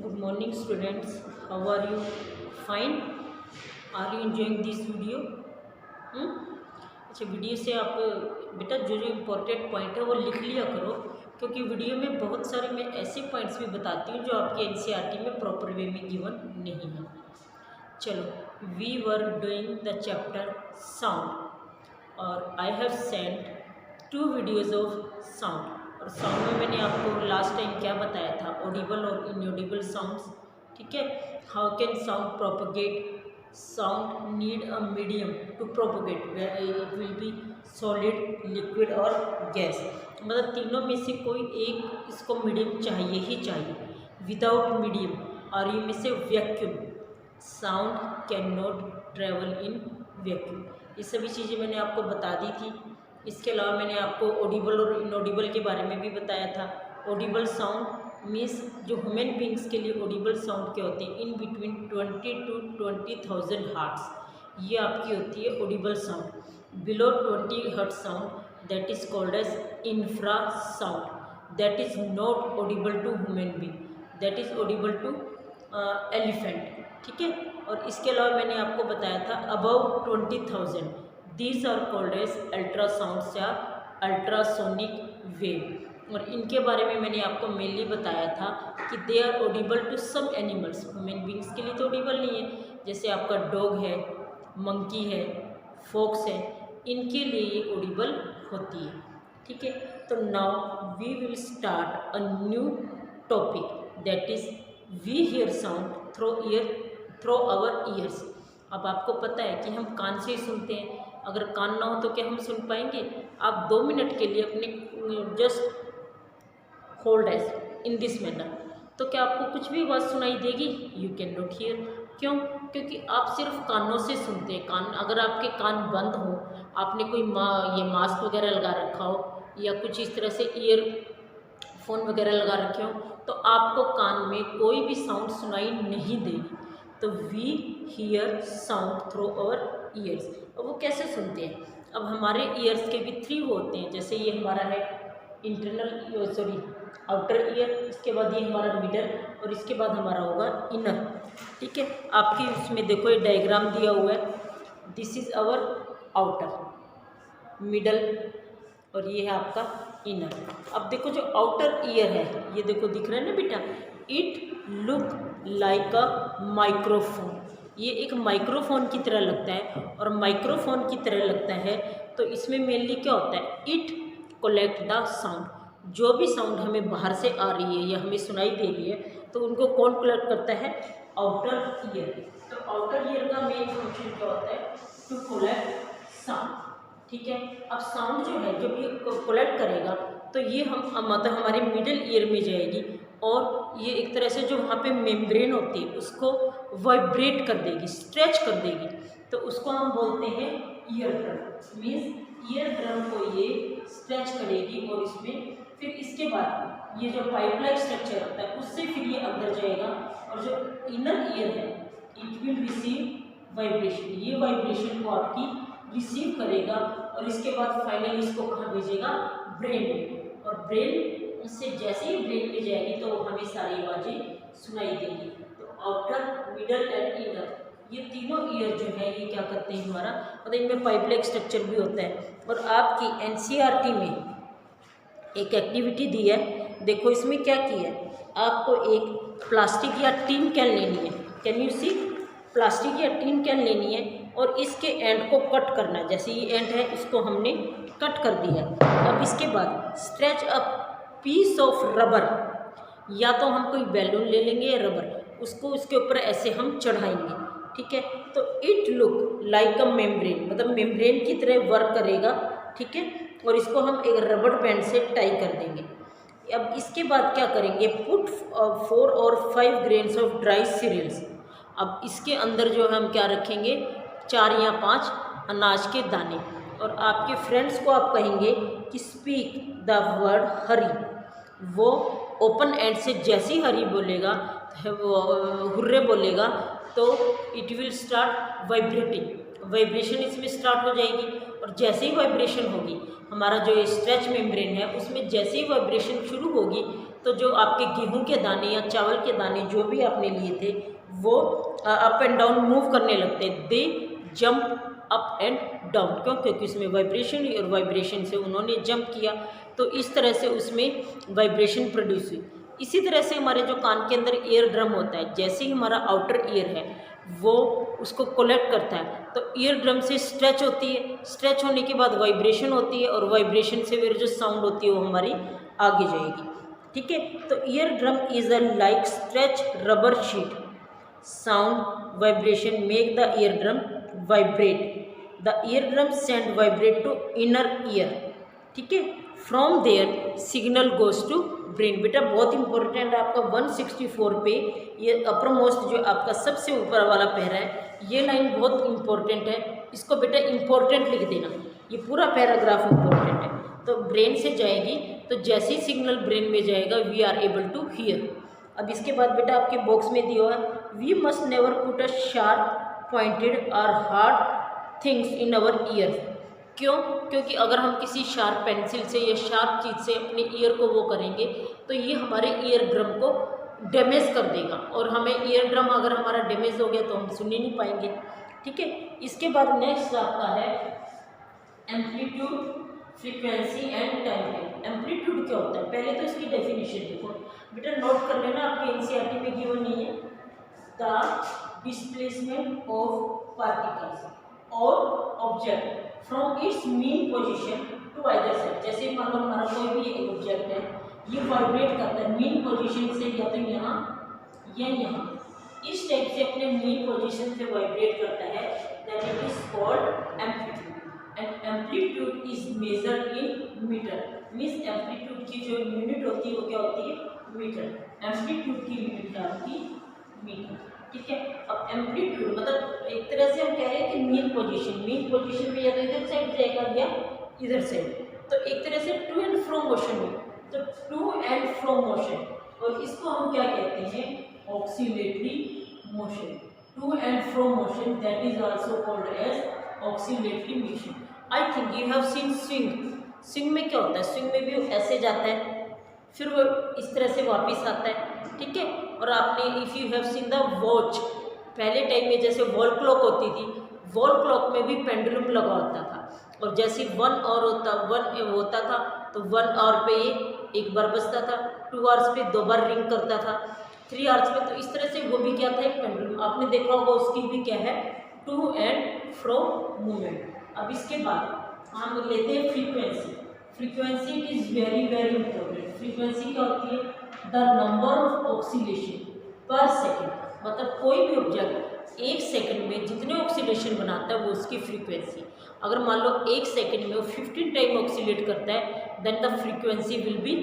Good morning students, how are you? Fine? Are you enjoying this video? अच्छा, video से आप बेटा जो जो इम्पोर्टेंट पॉइंट है वो लिख लिया करो, क्योंकि वीडियो में बहुत सारे मैं ऐसे पॉइंट्स भी बताती हूँ जो आपके एनसीईआरटी में प्रॉपर वे में गिवन नहीं है। चलो, we were doing the chapter sound और I have sent 2 videos of sound. और साउंड में मैंने आपको लास्ट टाइम क्या बताया था, ऑडिबल और इनऑडिबल साउंड्स। ठीक है, how can sound propagate, sound need a medium to propagate, it will be solid, liquid और गैस। मतलब तीनों में से कोई एक इसको मीडियम चाहिए ही चाहिए। विदाउट मीडियम और ये में से vacuum, sound can not travel in vacuum. ये सभी चीज़ें मैंने आपको बता दी थी। इसके अलावा मैंने आपको ऑडिबल और इनऑडिबल के बारे में भी बताया था। ऑडिबल साउंड मीन्स जो ह्यूमन बींग्स के लिए ऑडिबल साउंड क्या होते हैं, इन बिटवीन 20 to 20,000 हर्ट्ज, ये आपकी होती है audible sound. Below 20 hertz sound that is called as infra sound, that is not audible to human being, that is audible to elephant. ठीक है, और इसके अलावा मैंने आपको बताया था above 20,000 these are called as ultrasounds या अल्ट्रासोनिक वेव। और इनके बारे में मैंने आपको मेनली बताया था कि they are audible to some animals, human beings के लिए तो ऑडिबल नहीं है। जैसे आपका डॉग है, मंकी है, फॉक्स है, इनके लिए ये ऑडिबल होती है। ठीक है, तो now we will start a new topic that is we hear sound through our ears. अब आपको पता है कि हम कान से ही सुनते हैं, अगर कान ना हो तो क्या हम सुन पाएंगे? आप 2 मिनट के लिए अपने just hold as in this manner, तो क्या आपको कुछ भी आवाज़ सुनाई देगी? You can not hear. क्यों? क्योंकि आप सिर्फ कानों से सुनते हैं। कान, अगर आपके कान बंद हो, आपने कोई ये मास्क वगैरह लगा रखा हो या कुछ इस तरह से ईयरफोन वगैरह लगा रखे हो, तो आपको कान में कोई भी साउंड सुनाई नहीं देगी। तो we hear sound through our ears. अब वो कैसे सुनते हैं? अब हमारे ईयर्स के भी 3 होते हैं। जैसे ये हमारा है इंटरनल, आउटर ईयर, इसके बाद ये हमारा मिडल और इसके बाद हमारा होगा इनर। ठीक है, आपकी उसमें देखो ये डायग्राम दिया हुआ है, this is our outer, middle और ये है आपका इनर। अब देखो जो आउटर ईयर है, ये देखो दिख रहा है ना बेटा, it look like a microphone. ये एक माइक्रोफोन की तरह लगता है, और माइक्रोफोन की तरह लगता है तो इसमें मेनली क्या होता है, इट कलेक्ट द साउंड। जो भी साउंड हमें बाहर से आ रही है या हमें सुनाई दे रही है, तो उनको कौन कलेक्ट करता है? Outer ear. तो आउटर ईयर का मेन फंक्शन क्या होता है? To collect sound. ठीक है, अब साउंड जो है जब ये कलेक्ट करेगा तो ये मतलब हमारे मिडिल ईयर में जाएगी, और ये एक तरह से जो वहाँ पे मेम्ब्रेन होती है उसको वाइब्रेट कर देगी, स्ट्रेच कर देगी, तो उसको हम बोलते हैं ear drum. Means ear drum को ये स्ट्रेच करेगी और इसमें फिर इसके बाद ये जो पाइपलाइन स्ट्रक्चर होता है उससे फिर ये अंदर जाएगा, और जो इनर ईयर है इट विल रिसीव वाइब्रेशन। ये वाइब्रेशन को आपकी रिसीव करेगा और इसके बाद फाइनली इसको कहाँ भेजेगा? ब्रेन में। और ब्रेन से जैसे ही ब्रेन में जाएगी तो हमें सारी आवाज़ें सुनाई देंगी। तो आउटर, मिडल एंड इनर, ये तीनों ईयर जो है ये क्या करते हैं हमारा, मतलब इनमें पाइपलाइन स्ट्रक्चर भी होता है। और आपकी एनसीईआरटी में एक एक्टिविटी दी है, देखो इसमें क्या किया है, आपको एक प्लास्टिक या टीन कैन लेनी है। Can you see? प्लास्टिक या टीन कैन लेनी है और इसके एंड को कट करना है। जैसे ये एंड है इसको हमने कट कर दिया। अब इसके बाद stretch a piece of rubber, या तो हम कोई बैलून ले लेंगे या रबर, उसको उसके ऊपर ऐसे हम चढ़ाएंगे। ठीक है, तो it look like a membrane, मतलब मेम्ब्रेन की तरह वर्क करेगा। ठीक है, और इसको हम एक रबर बैंड से टाई कर देंगे। अब इसके बाद क्या करेंगे? पुट 4 और 5 ग्रेन्स ऑफ ड्राई सीरियल्स। अब इसके अंदर जो हम क्या रखेंगे? 4 या 5 अनाज के दाने। और आपके फ्रेंड्स को आप कहेंगे कि स्पीक द वर्ड हरी। वो ओपन एंड से जैसी हरी बोलेगा, हुर्रे बोलेगा, तो it will start vibrating, vibration इसमें स्टार्ट हो जाएगी। और जैसे ही वाइब्रेशन होगी, हमारा जो स्ट्रेच मेम्ब्रेन है उसमें जैसे ही वाइब्रेशन शुरू होगी तो जो आपके गेहूं के दाने या चावल के दाने जो भी आपने लिए थे वो अप एंड डाउन मूव करने लगते हैं, दे जंप अप एंड डाउन। क्यों? क्योंकि उसमें वाइब्रेशन हुई और वाइब्रेशन से उन्होंने जंप किया, तो इस तरह से उसमें वाइब्रेशन प्रोड्यूस हुई। इसी तरह से हमारे जो कान के अंदर ईयर ड्रम होता है, जैसे ही हमारा आउटर ईयर है वो उसको कलेक्ट करता है, तो ईयर ड्रम से स्ट्रेच होती है, स्ट्रेच होने के बाद वाइब्रेशन होती है और वाइब्रेशन से फिर जो साउंड होती है वो हमारी आगे जाएगी। ठीक है, तो ear drum is a like stretch rubber sheet, sound vibration make the ear drum vibrate, the ear drum send vibrate to inner ear. ठीक है, from there signal goes to brain. बेटा बहुत इंपॉर्टेंट है आपका 164 पे ये अपर मोस्ट जो आपका सबसे ऊपर वाला पैरा है, ये लाइन बहुत इंपॉर्टेंट है, इसको बेटा इंपॉर्टेंट लिख देना, ये पूरा पैराग्राफ इंपॉर्टेंट है। तो ब्रेन से जाएगी, तो जैसे ही सिग्नल ब्रेन में जाएगा we are able to hear. अब इसके बाद बेटा आपके बॉक्स में दिया है, we must never put a sharp pointed और hard things in our ear. क्यों? क्योंकि अगर हम किसी शार्प पेंसिल से या शार्प चीज़ से अपने ईयर को वो करेंगे तो ये हमारे ईयर ड्रम को डैमेज कर देगा, और हमें ईयर ड्रम अगर हमारा डैमेज हो गया तो हम सुन ही नहीं पाएंगे। ठीक है, इसके बाद नेक्स्ट आपका है amplitude, frequency and time. Amplitude क्या होता है? पहले तो इसकी डेफिनेशन देखो बेटा, नोट कर लेना, आपके एनसीईआरटी में गिवन नहीं है। द डिस्प्लेसमेंट ऑफ पार्टिकल्स और object from its mean position to either side. जैसे मान लो हमारा कोई भी एक ऑब्जेक्ट है, ये वाइब्रेट करता है मीन पोजीशन से, या तो यहाँ या यहाँ, इस टाइप से अपने मीन पोजीशन से वाइब्रेट करता है, that it is called amplitude. And amplitude is measured in metre, means amplitude की जो यूनिट होती है वो क्या होती है? मीटर। एम्पलीट्यूड की यूनिट क्या होती है? मीटर। ठीक है, अब एम्पलीट्यूड मतलब एक तरह से हम कह रहे हैं कि मीन पोजीशन में या तो इधर साइड जाएगा या इधर साइड, तो एक तरह से टू एंड फ्रो मोशन में, तो टू एंड फ्रो मोशन, और इसको हम क्या कहते हैं? Oscillatory motion. To and fro motion, that is also called as oscillatory motion. I think you have seen swing. Swing में क्या होता है? स्विंग में भी ऐसे जाता है, फिर वो इस तरह से वापस आता है। ठीक है, और आपने if you have seen the watch, पहले टाइम में जैसे वॉल क्लॉक होती थी, वॉल क्लॉक में भी पेंडुलम लगा होता था, और जैसे 1 आवर होता था तो 1 आवर पे ये एक बार बजता था, 2 आवर्स पे 2 बार रिंग करता था, 3 आवर्स पे, तो इस तरह से वो भी क्या था? एक पेंडुलम। आपने देखा होगा उसकी भी क्या है? To and fro movement. अब इसके बाद हम लेते हैं frequency. Frequency is very very important. Frequency क्या होती है? The number of oscillation per second, मतलब कोई भी ऑब्जेक्ट एक सेकंड में जितने ऑक्सीलेशन बनाता है वो उसकी फ्रीक्वेंसी। अगर मान लो एक सेकंड में वो 15 टाइम ऑक्सीलेट करता है, then the frequency will be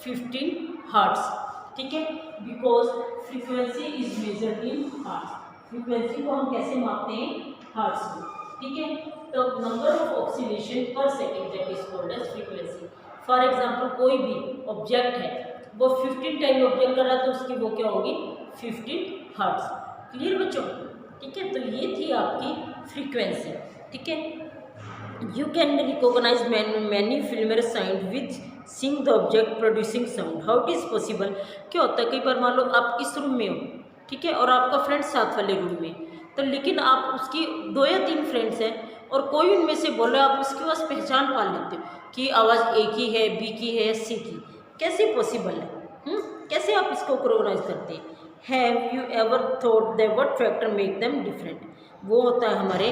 15 hertz. ठीक है, because frequency is measured in hertz. Frequency को हम कैसे मापते हैं? हर्ट्ज में। ठीक है, तो number of oscillation per second, that is called as frequency. For example कोई भी ऑब्जेक्ट है वो 15 टाइम ऑब्जेक्ट कर रहा है तो उसकी वो क्या होगी? 15 हर्ट्ज। क्लियर बच्चों? ठीक है, तो ये थी आपकी फ्रीक्वेंसी। ठीक है, you can recognise many familiar sound which seeing the object producing sound. How it is possible? क्या होता है, कई बार मान लो आप इस रूम में हो, ठीक है, और आपका फ्रेंड साथ वाले रूम में, तो लेकिन आप उसकी 2 या 3 फ्रेंड्स हैं और कोई उनमें से बोले, आप उसकी आवाज़ पहचान पा लेते हो कि आवाज़ ए की है, बी की है या सी की। कैसे पॉसिबल है? कैसे आप इसको रिकॉग्नाइज करते हैं? Have you ever thought that what factor make them different? वो होता है हमारे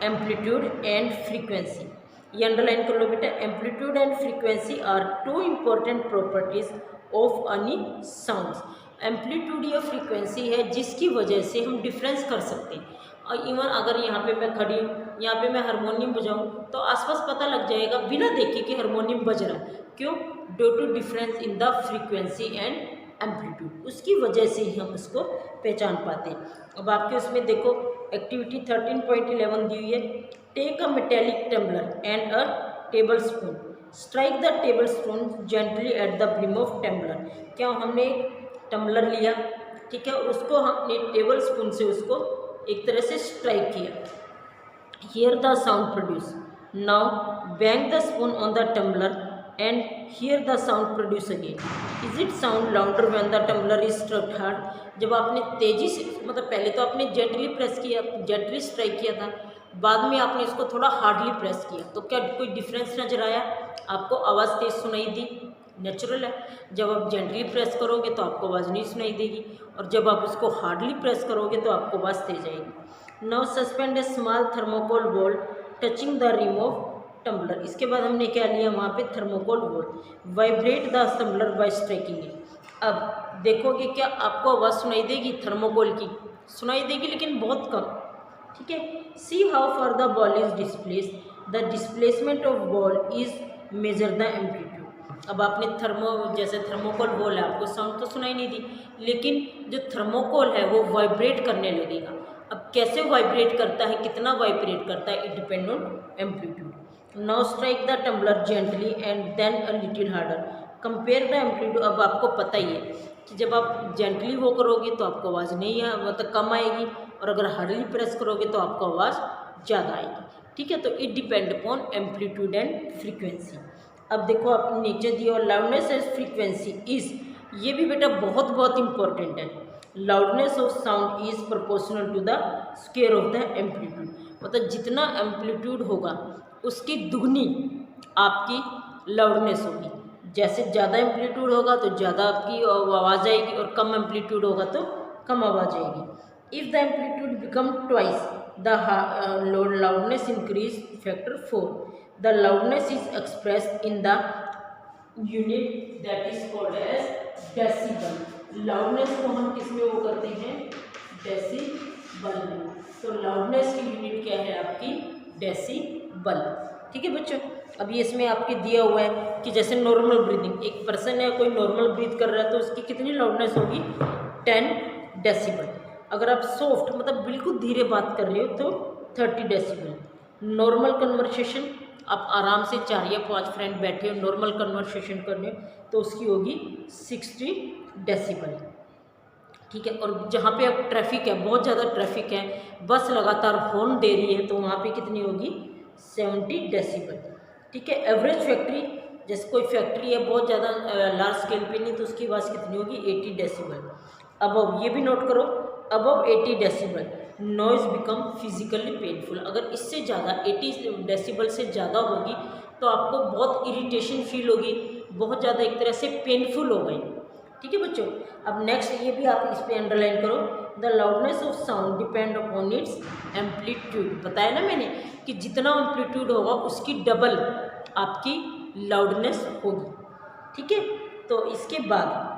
एम्पलीट्यूड एंड फ्रीक्वेंसी। ये अंडरलाइन कर लो बेटा, amplitude and frequency are 2 important properties of any sounds. Amplitude या फ्रीक्वेंसी है जिसकी वजह से हम डिफरेंस कर सकते हैं। और इवन अगर यहाँ पे मैं खड़ी हूँ, यहाँ पे मैं हारमोनियम बजाऊँ तो आसपास पता लग जाएगा बिना देखे कि हारमोनियम बज रहा है। क्यों? Due to difference in the frequency and amplitude, उसकी वजह से ही हम उसको पहचान पाते हैं। अब आपके उसमें देखो एक्टिविटी 13.11 दी हुई है। Take a metallic tumbler and a table spoon, strike the table spoon gently at the brim of tumbler. क्या हमने एक टम्बलर लिया, ठीक है, और उसको हमने टेबल स्पून से उसको एक तरह से स्ट्राइक किया। Hear the sound produce. Now bang the spoon on the tumbler and hear the sound produce again. Is it sound louder when the tumbler is struck hard? जब आपने तेज़ी से, मतलब पहले तो आपने जेंटली प्रेस किया, जेंटली स्ट्राइक किया था, बाद में आपने इसको थोड़ा हार्डली प्रेस किया, तो क्या कोई डिफरेंस नज़र आया? आपको आवाज़ तेज़ सुनाई दी? नेचुरल है। जब आप जेंटली प्रेस करोगे तो आपको आवाज़ नहीं सुनाई देगी, और जब आप उसको हार्डली प्रेस करोगे तो आपको आवाज़ तेज आएगी। Now suspend a small thermocol ball touching the rim of tumbler. इसके बाद हमने क्या लिया? वहाँ पे thermocol ball. Vibrate the tumbler by striking it. अब देखोगे क्या आपको आवाज़ सुनाई देगी? थर्मोकोल की सुनाई देगी, लेकिन बहुत कम। ठीक है। See how far the ball is displace. The displacement of ball is measure the amplitude. अब आपने जैसे थर्मोकोल बॉल है, आपको साउंड तो सुनाई नहीं दी, लेकिन जो थर्मोकोल है वो वाइब्रेट करने लगेगा। अब कैसे वाइब्रेट करता है, कितना वाइब्रेट करता है, it depend on amplitude. Now strike the tumbler gently and then a little harder, compare the amplitude. अब आपको पता ही है कि जब आप जेंटली वो करोगे तो आपको आवाज़ नहीं है, मतलब कम आएगी, और अगर हार्डली प्रेस करोगे तो आपको आवाज़ ज़्यादा आएगी। ठीक है, तो it depend upon amplitude and frequency. अब देखो आप नीचे दिया, और लाउडनेस एंड फ्रीक्वेंसी इज, ये भी बेटा बहुत बहुत इंपॉर्टेंट है। Loudness of sound is proportional to the square of the amplitude, मतलब जितना एम्पलीट्यूड होगा उसकी दुगनी आपकी लाउडनेस होगी। जैसे ज़्यादा एम्पलीट्यूड होगा तो ज़्यादा आपकी आवाज़ आएगी, और कम एम्पलीट्यूड होगा तो कम आवाज़ आएगी। If the amplitude become twice the loudness increase factor 4। The loudness is expressed in the unit that is called as decibel. Loudness को हम किस में वो करते हैं? डेसिबल में। तो लाउडनेस की यूनिट क्या है आपकी? डेसिबल। ठीक है बच्चों, अभी इसमें आपके दिया हुआ है कि जैसे नॉर्मल ब्रीदिंग, एक पर्सन है कोई नॉर्मल ब्रीथ कर रहा है तो उसकी कितनी लाउडनेस होगी? 10 डेसिबल। अगर आप सॉफ्ट, मतलब बिल्कुल धीरे बात कर रहे हो तो 30 डेसिबल। नॉर्मल कन्वर्सेशन, आप आराम से 4 या 5 फ्रेंड बैठे हो, नॉर्मल कन्वर्सेशन कर रहे हो तो उसकी होगी 60 डेसिबल। ठीक है, और जहाँ पे अब ट्रैफिक है, बहुत ज़्यादा ट्रैफिक है, बस लगातार हॉर्न दे रही है, तो वहाँ पे कितनी होगी? 70 डेसिबल। ठीक है। एवरेज फैक्ट्री, जैसे कोई फैक्ट्री है बहुत ज़्यादा लार्ज स्केल पे नहीं, तो उसकी आवाज़ कितनी होगी? 80 डेसिबल। अब ये भी नोट करो, above 80 decibel noise become physically painful. अगर इससे ज़्यादा 80 डेसिबल से ज़्यादा होगी तो आपको बहुत इरिटेशन फील होगी, बहुत ज़्यादा एक तरह से पेनफुल हो गई। ठीक है बच्चों, अब नेक्स्ट ये भी आप इस पर अंडरलाइन करो। The loudness of sound depend upon its amplitude. बताया ना मैंने कि जितना एम्पलीट्यूड होगा उसकी डबल आपकी लाउडनेस होगी। ठीक है, तो इसके बाद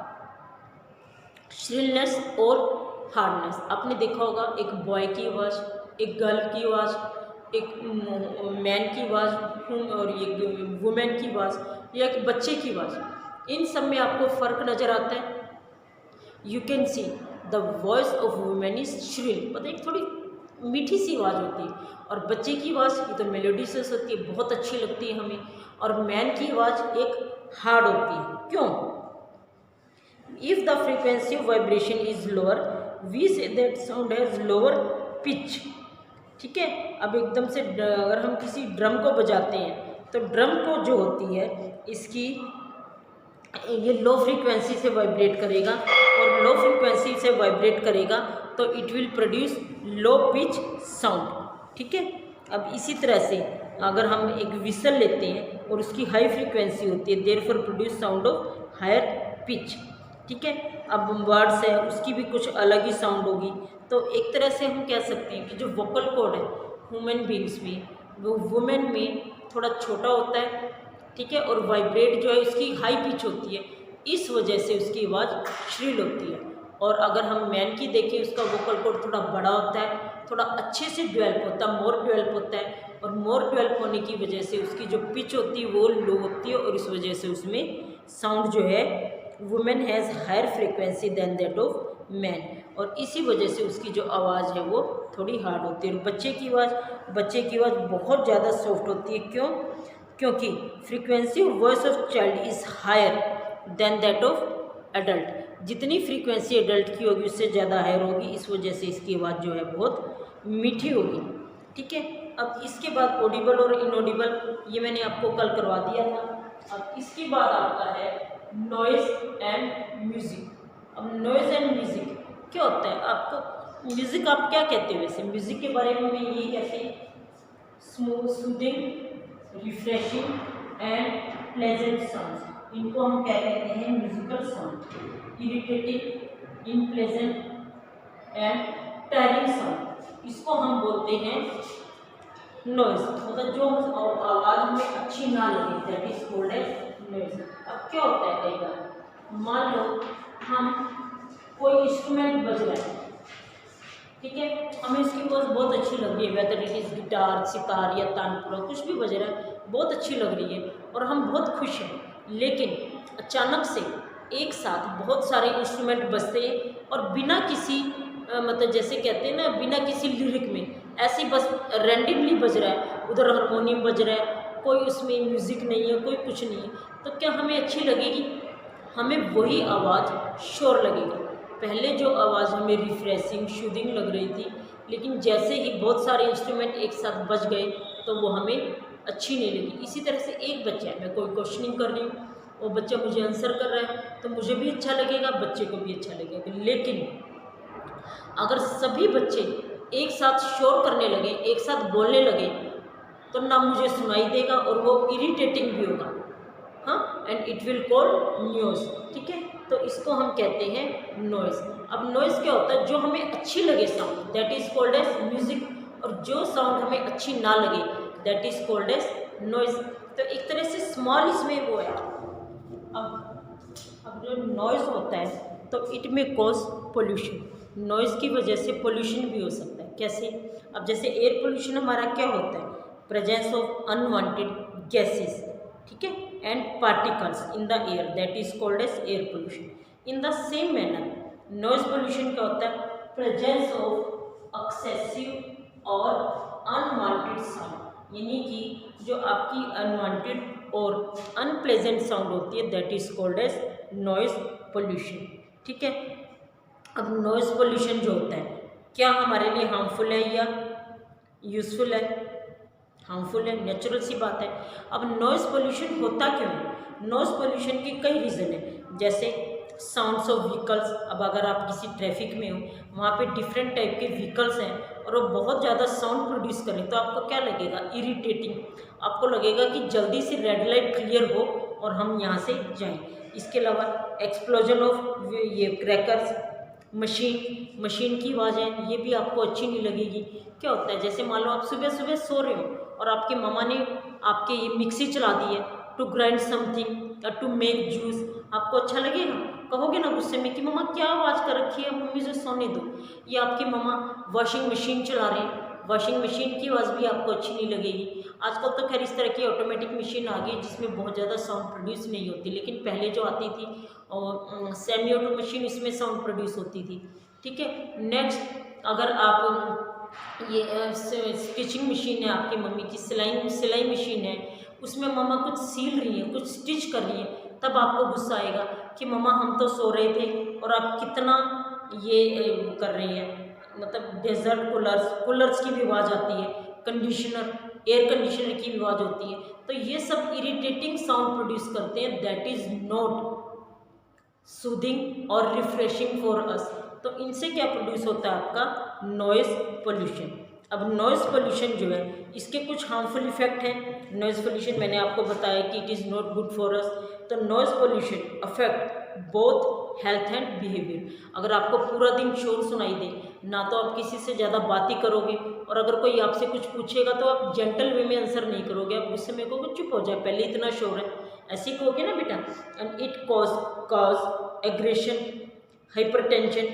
श्रिलनेस और हार्डनेस। आपने देखा होगा एक बॉय की आवाज़, एक गर्ल की आवाज़, एक मैन की आवाज़, और एक वुमेन की आवाज़, या एक बच्चे की आवाज़, इन सब में आपको फ़र्क नज़र आता है। You can see the voice of women is shrill, मतलब एक थोड़ी मीठी सी आवाज़ होती है, और बच्चे की आवाज़ ये तो मेलोडियस होती है, बहुत अच्छी लगती है हमें, और मैन की आवाज़ एक हार्ड होती है। क्यों? If the frequency of vibration is lower we say that sound has lower pitch. ठीक है, अब एकदम से अगर हम किसी ड्रम को बजाते हैं तो ड्रम को जो होती है इसकी ये लो फ्रीक्वेंसी से वाइब्रेट करेगा, और लो फ्रीक्वेंसी से वाइब्रेट करेगा तो it will produce low pitch sound. ठीक है, अब इसी तरह से अगर हम एक विसल लेते हैं और उसकी हाई फ्रीक्वेंसी होती है, therefore produce sound of higher pitch. ठीक है, अब बर्ड्स है उसकी भी कुछ अलग ही साउंड होगी। तो एक तरह से हम कह सकते हैं कि जो वोकल कॉर्ड है ह्यूमन बींग्स में, वो वुमेन में थोड़ा छोटा होता है। ठीक है, और वाइब्रेट जो है उसकी हाई पिच होती है, इस वजह से उसकी आवाज़ श्रिल होती है। और अगर हम मैन की देखें, उसका वोकल कॉर्ड थोड़ा बड़ा होता है, थोड़ा अच्छे से डेवलप होता है, मोर डेवलप होता है, और मोर डेवलप होने की वजह से उसकी जो पिच होती है वो लो होती है, और इस वजह से उसमें साउंड जो है women has higher frequency than that of man, और इसी वजह से उसकी जो आवाज़ है वो थोड़ी हार्ड होती है। और बच्चे की आवाज़ बहुत ज़्यादा सॉफ्ट होती है। क्यों? क्योंकि frequency of voice of child is higher than that of adult. जितनी फ्रीक्वेंसी एडल्ट की होगी उससे ज़्यादा हायर होगी, इस वजह से इसकी आवाज़ जो है बहुत मीठी होगी। ठीक है, अब इसके बाद ऑडिबल और इनऑडिबल, ये मैंने आपको कल करवा दिया था। अब इसके बाद आता है नॉइज़ एंड म्यूज़िक। अब नॉइज़ एंड म्यूज़िक क्या होता है? आपको म्यूज़िक आप क्या कहते हो? वैसे म्यूज़िक के बारे में ये कहते हैं smooth, soothing, refreshing and pleasant sound. इनको हम क्या कहते हैं? Musical sound. Irritating, unpleasant and tiring sound, इसको हम बोलते हैं नॉइज। मतलब जो आवाज़ हमें अच्छी ना लगे, that is called as noise. अब क्या होता है, कई बार मान लो हम कोई इंस्ट्रूमेंट बज रहा है, ठीक है, हमें इसकी आवाज़ बहुत अच्छी लग रही है, whether it is guitar, sitar या तानपुरा, कुछ भी बज रहा है, बहुत अच्छी लग रही है और हम बहुत खुश हैं। लेकिन अचानक से एक साथ बहुत सारे इंस्ट्रूमेंट बजते हैं और बिना किसी मतलब जैसे कहते हैं ना, बिना किसी लिरिक में ऐसे बस रैंडमली बज रहा है, उधर हारमोनियम बज रहा है, कोई उसमें म्यूज़िक नहीं है, कोई कुछ नहीं है, तो क्या हमें अच्छी लगेगी? हमें वही आवाज़ शोर लगेगी। पहले जो आवाज़ हमें रिफ्रेशिंग, शूदिंग लग रही थी, लेकिन जैसे ही बहुत सारे इंस्ट्रूमेंट एक साथ बज गए तो वो हमें अच्छी नहीं लगी। इसी तरह से एक बच्चा है, मैं कोई क्वेश्चनिंग कर रही हूँ, वो बच्चा मुझे आंसर कर रहा है तो मुझे भी अच्छा लगेगा, बच्चे को भी अच्छा लगेगा। लेकिन अगर सभी बच्चे एक साथ शोर करने लगे, एक साथ बोलने लगे, तो ना मुझे सुनाई देगा और वो इरिटेटिंग भी होगा, हाँ, and it will call noise, ठीक है। तो इसको हम कहते हैं नॉइज़। अब नॉइज़ क्या होता है? जो हमें अच्छी लगे sound, that is called as music, और जो साउंड हमें अच्छी ना लगे, that is called as noise. तो एक तरह से स्मॉल इसमें वो है। अब जो नॉइज़ होता है तो इट में कॉज पोल्यूशन। नॉइज़ की वजह से पोल्यूशन भी हो सकता है। कैसे? अब जैसे एयर पोल्यूशन हमारा क्या होता है? प्रेजेंस ऑफ अनवांटेड गैसेस, ठीक है, and particles in the air, that is called as air pollution. In the same manner noise pollution क्या होता है? प्रेजेंस ऑफ एक्सेसिव और अनवांटेड साउंड, यानी कि जो आपकी अनवांटेड और अनप्लेजेंट साउंड होती है, that is called as noise pollution, ठीक है। अब नॉइज़ पोल्यूशन जो होता है, क्या हमारे लिए हार्मफुल है या यूज़फुल है? हार्मफुल है, नेचुरल सी बात है। अब नॉइज़ पोल्यूशन होता क्यों है? नॉइज़ पोल्यूशन के कई रीज़न हैं, जैसे साउंड्स ऑफ व्हीकल्स। अब अगर आप किसी ट्रैफिक में हो, वहाँ पे डिफरेंट टाइप के व्हीकल्स हैं और वो बहुत ज़्यादा साउंड प्रोड्यूस करें, तो आपको क्या लगेगा? इरिटेटिंग। आपको लगेगा कि जल्दी से रेड लाइट क्लियर हो और हम यहाँ से जाएं। इसके अलावा एक्सप्लोजन ऑफ ये क्रैकर्स, मशीन की आवाज़ें, ये भी आपको अच्छी नहीं लगेगी। क्या होता है? जैसे मान लो आप सुबह सुबह सो रहे हो और आपके मामा ने आपके ये मिक्सी चला दी है टू ग्राइंड समथिंग या टू मेक जूस, आपको अच्छा लगेगा? कहोगे ना गुस्से में कि मम्मा क्या आवाज़ कर रखी है, मम्मी से सोने दो। या आपकी मम्मा वॉशिंग मशीन चला रहे हैं, वॉशिंग मशीन की आवाज़ भी आपको अच्छी नहीं लगेगी। आजकल तो खैर इस तरह की ऑटोमेटिक मशीन आ गई जिसमें बहुत ज़्यादा साउंड प्रोड्यूस नहीं होती, लेकिन पहले जो आती थी और सेमी ऑटो मशीन, इसमें साउंड प्रोड्यूस होती थी, ठीक है। नेक्स्ट, अगर आप ये स्टिचिंग मशीन है, आपकी मम्मी की सिलाई मशीन है, उसमें मम्मा कुछ सील रही है, कुछ स्टिच कर रही है, तब आपको गुस्सा आएगा कि मम्मा हम तो सो रहे थे और आप कितना ये कर रही हैं। मतलब डेजर्ट कूलर्स की भी आवाज़ आती है, एयर कंडीशनर की भी आवाज़ होती है, तो ये सब इरिटेटिंग साउंड प्रोड्यूस करते हैं, दैट इज़ नॉट सूदिंग और रिफ्रेशिंग फॉर अस। तो इनसे क्या प्रोड्यूस होता है? आपका नॉइज़ पोल्यूशन। अब नॉइज़ पोल्यूशन जो है, इसके कुछ हार्मफुल इफेक्ट हैं। नॉइज़ पोल्यूशन मैंने आपको बताया कि it is not good for us. तो noise pollution affect both health and behaviour. अगर आपको पूरा दिन शोर सुनाई दे, ना तो आप किसी से ज़्यादा बात ही करोगे, और अगर कोई आपसे कुछ पूछेगा तो आप जेंटल वे में आंसर नहीं करोगे, आप गुस्से में कहोगे चुप हो जाए, पहले इतना शोर है, ऐसे ही कहोगे ना बेटा। And it cause aggression, hypertension,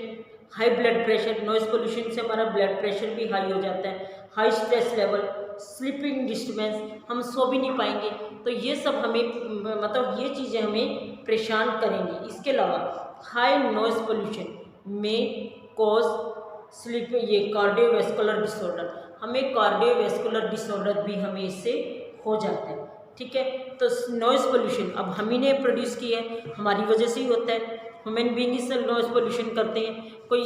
high blood pressure. Noise pollution से हमारा ब्लड प्रेशर भी हाई हो जाता है, high stress level, sleeping disturbance, हम सो भी नहीं पाएंगे। तो ये सब हमें मतलब ये चीज़ें हमें परेशान करेंगी। इसके अलावा हाई नॉइज़ पोल्यूशन में कॉज स्लीप ये कार्डियोवैस्कुलर डिसऑर्डर, हमें कार्डियोवैस्कुलर डिसऑर्डर भी हमें इससे हो जाता है, ठीक है। तो नॉइज़ पोल्यूशन अब हम ही ने प्रोड्यूस किया है, हमारी वजह से ही होता है। ह्यूमन बीइंग इससे नॉइज़ पोल्यूशन करते हैं, कोई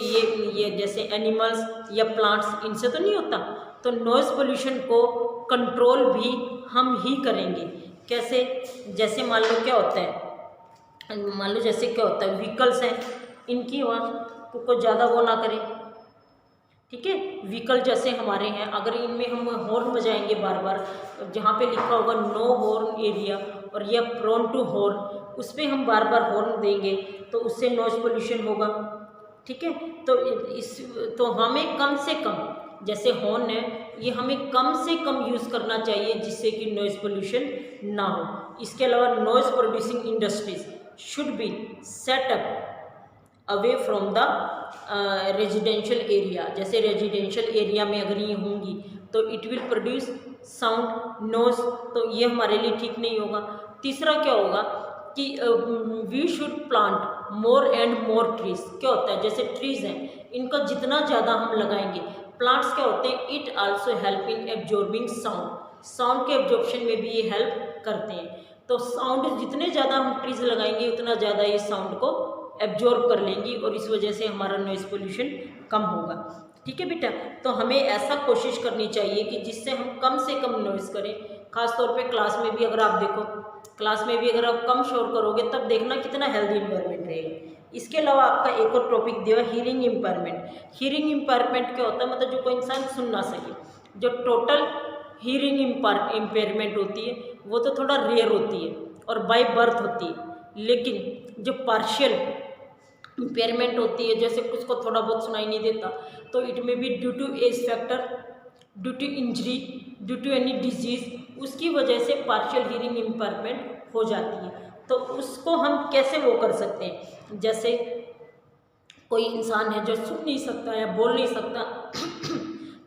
ये जैसे एनिमल्स या प्लांट्स, इनसे तो नहीं होता। तो नॉइज़ पोल्यूशन को कंट्रोल भी हम ही करेंगे। कैसे, जैसे मान लो क्या होता है, मान लो जैसे क्या होता है, व्हीकल्स हैं, इनकी आवाज़ को ज़्यादा वो ना करें, ठीक है। व्हीकल जैसे हमारे हैं, अगर इनमें हम हॉर्न बजाएंगे बार बार, जहाँ पे लिखा होगा नो हॉर्न एरिया और या प्रोन टू हॉर्न, उस पर हम बार बार हॉर्न देंगे तो उससे नॉइज़ पोल्यूशन होगा, ठीक है। तो हमें कम से कम, जैसे हॉर्न है, ये हमें कम से कम यूज़ करना चाहिए जिससे कि नॉइज़ पोल्यूशन ना हो। इसके अलावा noise producing industries should be set up away from the residential area. जैसे रेजिडेंशियल एरिया में अगर ये होंगी तो it will produce sound noise, तो ये हमारे लिए ठीक नहीं होगा। तीसरा क्या होगा कि we should plant more and more trees. क्या होता है, जैसे ट्रीज हैं, इनका जितना ज़्यादा हम लगाएंगे, प्लांट्स क्या होते हैं, it also help in absorbing sound, sound के एब्जॉर्प्शन में भी ये हेल्प करते हैं। तो साउंड जितने ज़्यादा हम ट्रीज लगाएंगे उतना ज़्यादा ये साउंड को एब्जॉर्ब कर लेंगी और इस वजह से हमारा नॉइज़ पोल्यूशन कम होगा, ठीक है बेटा। तो हमें ऐसा कोशिश करनी चाहिए कि जिससे हम कम से कम नॉइज़ करें। खास तौर पे क्लास में भी अगर आप देखो, क्लास में भी अगर आप कम शोर करोगे तब देखना कितना हेल्दी इन्वायरमेंट रहेगा। इसके अलावा आपका एक और टॉपिक दिया हीयरिंग इम्पेयरमेंट। हीयरिंग इम्पेयरमेंट क्या होता है, मतलब जो कोई इंसान सुन ना सके। जो टोटल हीयरिंग इम्पेयरमेंट होती है वो तो थोड़ा रेयर होती है और बाय बर्थ होती है, लेकिन जो पार्शियल इम्पेयरमेंट होती है, जैसे कुछ को थोड़ा बहुत सुनाई नहीं देता, तो it may be due to age factor, due to injury, due to any disease, उसकी वजह से पार्शियल हीयरिंग इम्पेयरमेंट हो जाती है। तो उसको हम कैसे वो कर सकते हैं, जैसे कोई इंसान है जो सुन नहीं सकता या बोल नहीं सकता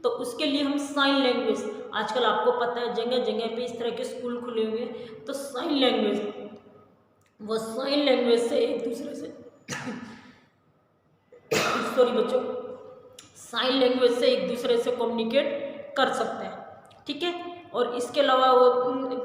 तो उसके लिए हम साइन लैंग्वेज, आजकल आपको पता है जगह जगह पे इस तरह के स्कूल खुले हुए हैं, तो साइन लैंग्वेज, वो साइन लैंग्वेज से एक दूसरे से सॉरी बच्चों, साइन लैंग्वेज से एक दूसरे से कम्युनिकेट कर सकते हैं, ठीक है। और इसके अलावा वो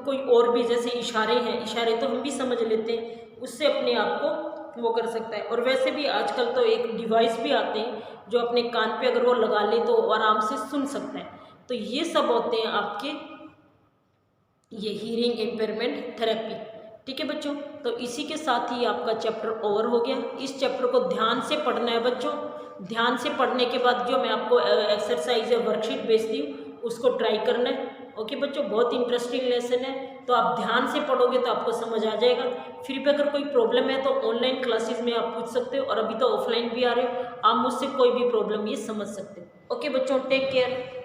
कोई और भी जैसे इशारे हैं, इशारे तो हम भी समझ लेते हैं, उससे अपने आप को वो कर सकता है। और वैसे भी आजकल तो एक डिवाइस भी आते हैं जो अपने कान पे अगर वो लगा ले तो आराम से सुन सकता है। तो ये सब होते हैं आपके ये हीयरिंग इम्पेयरमेंट थेरेपी, ठीक है बच्चों। तो इसी के साथ ही आपका चैप्टर ओवर हो गया। इस चैप्टर को ध्यान से पढ़ना है बच्चों। ध्यान से पढ़ने के बाद जो मैं आपको एक्सरसाइज या वर्कशीट भेजती हूँ उसको ट्राई करना है, ओके बच्चों। बहुत इंटरेस्टिंग लेसन है, तो आप ध्यान से पढ़ोगे तो आपको समझ आ जाएगा। फिर भी अगर कोई प्रॉब्लम है तो ऑनलाइन क्लासेस में आप पूछ सकते हो, और अभी तो ऑफलाइन भी आ रहे हो, आप मुझसे कोई भी प्रॉब्लम ये समझ सकते हो। ओके बच्चों, टेक केयर।